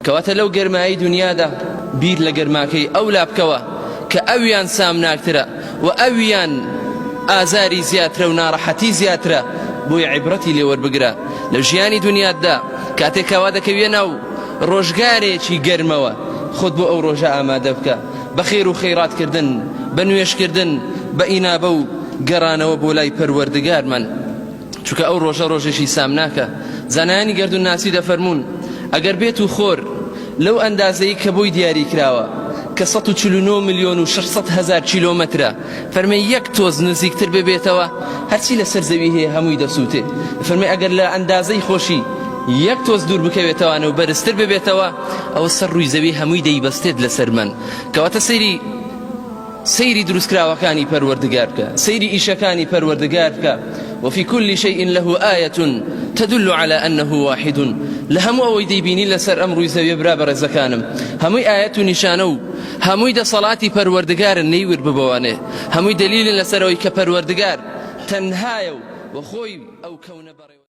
کەواتە لەو گەرمایی دنیادا بیر لە گەرماکەی ئەولا بکەوە کە ئەویان سامناکترە و ئەویان ئازاری زیاترە و ناڕەحەتی زیاترە بۆی عیبرەتی لێوەربگرە لە ژیانی دنیادا کاتێک کەوا دەکەوێ ناو ڕۆژگارێکی گەرمەوە خۆت بۆ ئەو ڕۆژە ئامادە بکە بە خێر و خەیڕاتکردن بە نوێشکردن بە ئینابە و گەڕانەوە بۆ لای پەروەردگارمان چونکە ئەو ڕۆژە ڕۆژێکی سامناکە زانایانی گەردونناسی دەفەرمون ئەگەر بێت و خۆر لەو ئەندازەی کە بۆی دیاری کراوە کە 149 ملیۆن و 600 هەزار کیلۆمەترە فەرمێ یەک تۆز نزیکتر ببێتەوە هەرچی لەسەر زەوی هەیە هەمووی دەسووتێ فەرمێ ئەگەر لە ئەندازەی خۆشی یەک تۆز دوور بکەوێتەوە و بەرزتر ببێتەوە ئەوە سەر ڕووی زەوی هەمووی دەیبەستێت لەسەر من کەواتە سەیری دروستکراوەکانی پەروەردگار بکە سەیری ئیشەکانی پەروەردگار بکە وفي كل شيء له آية تدل على أنه واحد لهم أوي ديبيني لسر أمر يزوي برابر زكانم هموي آيات نشانو هموي دا صلاتي پروردگار نيور ببوانه هموي دليل لسر أوي كپروردگار تنهايو وخوي أو كون بري